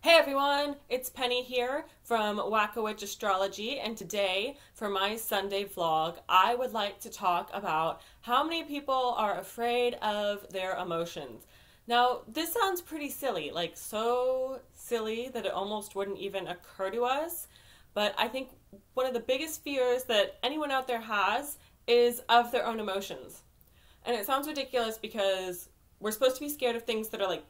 Hey everyone, it's Penny here from Whack-A-Witch Astrology, and today for my Sunday vlog I would like to talk about how many people are afraid of their emotions. Now this sounds pretty silly, like so silly that it almost wouldn't even occur to us, but I think one of the biggest fears that anyone out there has is of their own emotions. And it sounds ridiculous because we're supposed to be scared of things that are like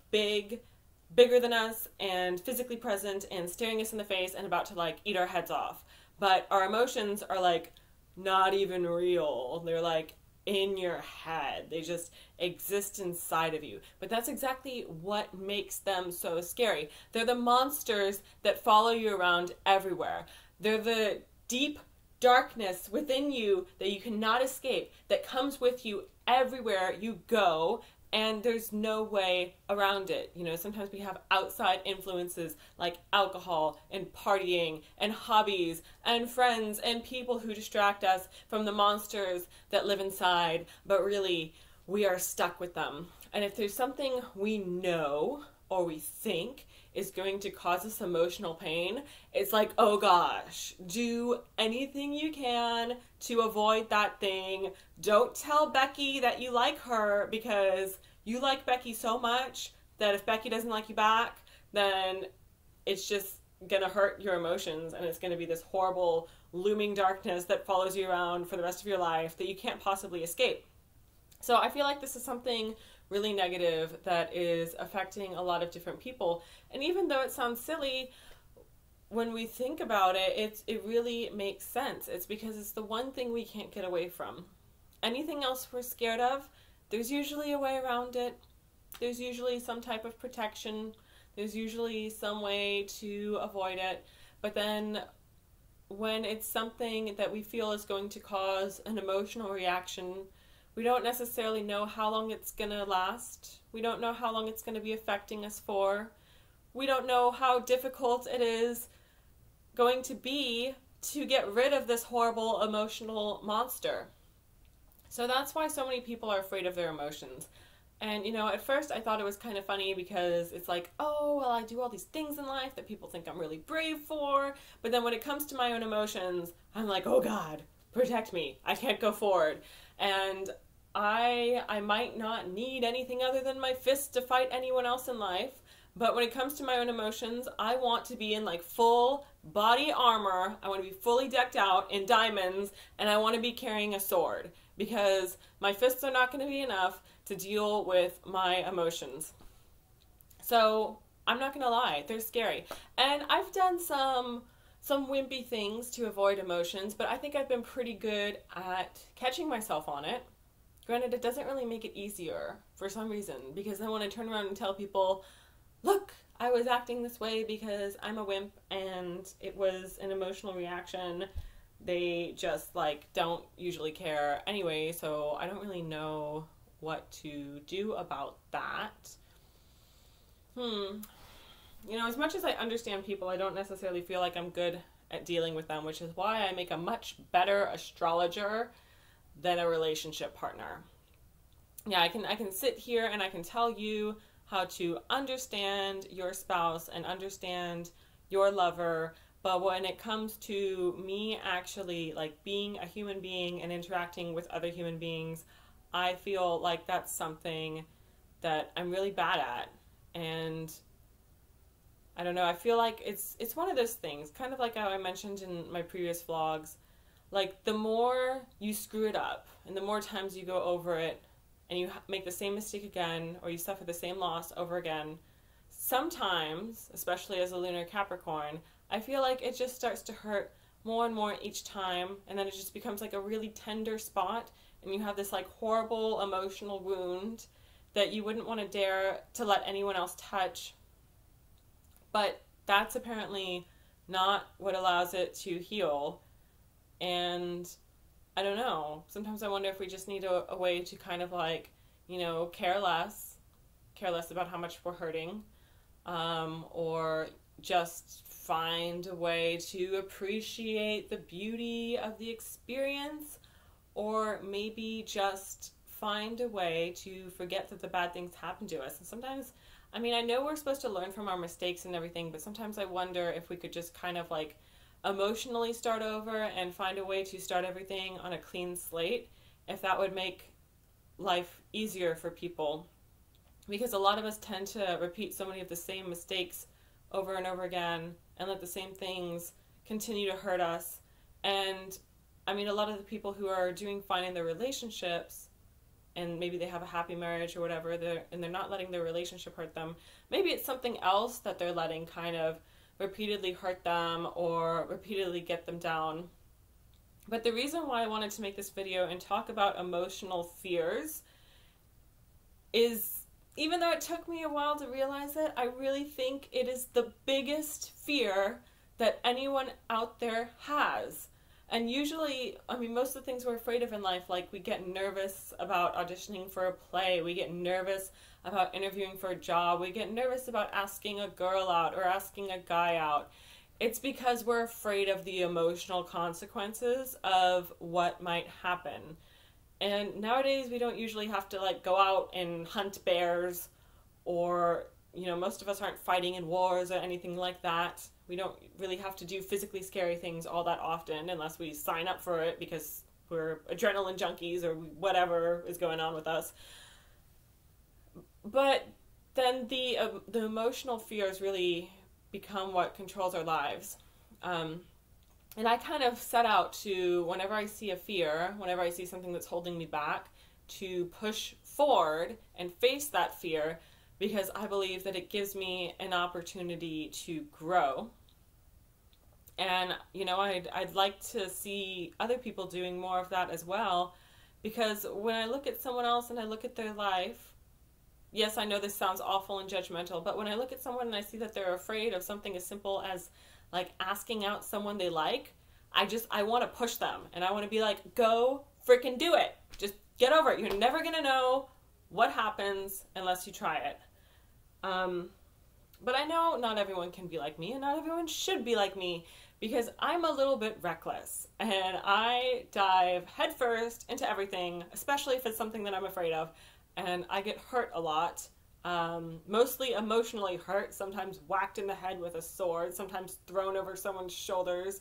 bigger than us and physically present and staring us in the face and about to like eat our heads off. But our emotions are like not even real. They're like in your head. They just exist inside of you. But that's exactly what makes them so scary. They're the monsters that follow you around everywhere. They're the deep darkness within you that you cannot escape, that comes with you everywhere you go, and there's no way around it. You know, sometimes we have outside influences like alcohol and partying and hobbies and friends and people who distract us from the monsters that live inside, but really we are stuck with them. And if there's something we know or we think is going to cause us emotional pain, it's like, oh gosh, do anything you can to avoid that thing. Don't tell Becky that you like her, because you like Becky so much that if Becky doesn't like you back, then it's just gonna hurt your emotions, and it's gonna be this horrible looming darkness that follows you around for the rest of your life that you can't possibly escape. So I feel like this is something really negative that is affecting a lot of different people. And even though it sounds silly, when we think about it, it really makes sense. It's because it's the one thing we can't get away from. Anything else we're scared of, there's usually a way around it. There's usually some type of protection. There's usually some way to avoid it. But then when it's something that we feel is going to cause an emotional reaction, we don't necessarily know how long it's going to last. We don't know how long it's going to be affecting us for. We don't know how difficult it is going to be to get rid of this horrible emotional monster. So that's why so many people are afraid of their emotions. And, you know, at first I thought it was kind of funny because it's like, oh, well, I do all these things in life that people think I'm really brave for. But then when it comes to my own emotions, I'm like, oh God, protect me. I can't go forward. And I might not need anything other than my fists to fight anyone else in life. But when it comes to my own emotions, I want to be in like full body armor. I want to be fully decked out in diamonds, and I want to be carrying a sword, because my fists are not going to be enough to deal with my emotions. So I'm not going to lie, they're scary. And I've done some wimpy things to avoid emotions, but I think I've been pretty good at catching myself on it. Granted, it doesn't really make it easier for some reason, because then when I turn around and tell people, look, I was acting this way because I'm a wimp and it was an emotional reaction, they just like don't usually care anyway, so I don't really know what to do about that. You know, as much as I understand people, I don't necessarily feel like I'm good at dealing with them, which is why I make a much better astrologer than a relationship partner. Yeah, I can sit here and I can tell you how to understand your spouse and understand your lover, but when it comes to me actually like being a human being and interacting with other human beings, I feel like that's something that I'm really bad at. And I don't know, I feel like it's one of those things, kind of like how I mentioned in my previous vlogs, like the more you screw it up and the more times you go over it and you make the same mistake again, or you suffer the same loss over again, sometimes, especially as a lunar Capricorn, I feel like it just starts to hurt more and more each time, and then it just becomes like a really tender spot, and you have this like horrible emotional wound that you wouldn't want to dare to let anyone else touch. But that's apparently not what allows it to heal. And I don't know, sometimes I wonder if we just need a way to kind of like, you know, care less about how much we're hurting, or just find a way to appreciate the beauty of the experience, or maybe just find a way to forget that the bad things happen to us. And sometimes I mean, I know we're supposed to learn from our mistakes and everything, but sometimes I wonder if we could just kind of like emotionally start over and find a way to start everything on a clean slate, if that would make life easier for people. Because a lot of us tend to repeat so many of the same mistakes over and over again and let the same things continue to hurt us. And I mean, a lot of the people who are doing fine in their relationships, and maybe they have a happy marriage or whatever, and they're not letting their relationship hurt them. Maybe it's something else that they're letting kind of repeatedly hurt them or repeatedly get them down. But the reason why I wanted to make this video and talk about emotional fears is, even though it took me a while to realize it, I really think it is the biggest fear that anyone out there has. And usually, I mean, most of the things we're afraid of in life, like we get nervous about auditioning for a play, we get nervous about interviewing for a job, we get nervous about asking a girl out or asking a guy out. It's because we're afraid of the emotional consequences of what might happen. And nowadays, we don't usually have to like go out and hunt bears, or, you know, most of us aren't fighting in wars or anything like that. We don't really have to do physically scary things all that often unless we sign up for it because we're adrenaline junkies or whatever is going on with us. But then the emotional fears really become what controls our lives. And I kind of set out to, whenever I see a fear, whenever I see something that's holding me back, to push forward and face that fear, because I believe that it gives me an opportunity to grow. And, you know, I'd like to see other people doing more of that as well, because when I look at someone else and I look at their life, yes, I know this sounds awful and judgmental, but when I look at someone and I see that they're afraid of something as simple as like asking out someone they like, I want to push them, and I want to be like, go freaking do it. Just get over it. You're never going to know what happens unless you try it. But I know not everyone can be like me, and not everyone should be like me, because I'm a little bit reckless, and I dive headfirst into everything, especially if it's something that I'm afraid of, and I get hurt a lot. Mostly emotionally hurt, sometimes whacked in the head with a sword, sometimes thrown over someone's shoulders,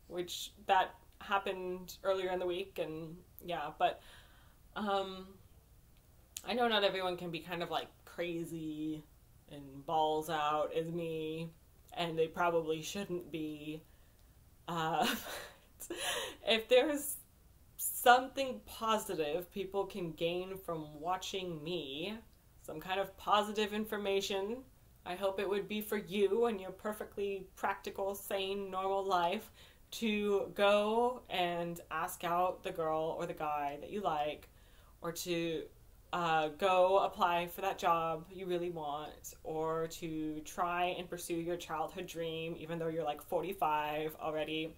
which that happened earlier in the week, and yeah, but I know not everyone can be kind of like crazy and balls out as me, and they probably shouldn't be. If there's something positive people can gain from watching me, some kind of positive information, I hope it would be for you and your perfectly practical, sane, normal life to go and ask out the girl or the guy that you like, or to go apply for that job you really want, or to try and pursue your childhood dream even though you're like 45 already.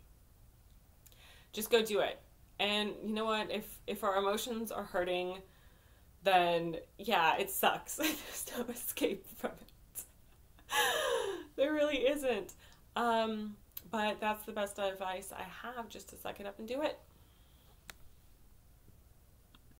Just go do it. And you know what, if our emotions are hurting, then yeah, it sucks. There's no escape from it. There really isn't. But that's the best advice I have, just to suck it up and do it.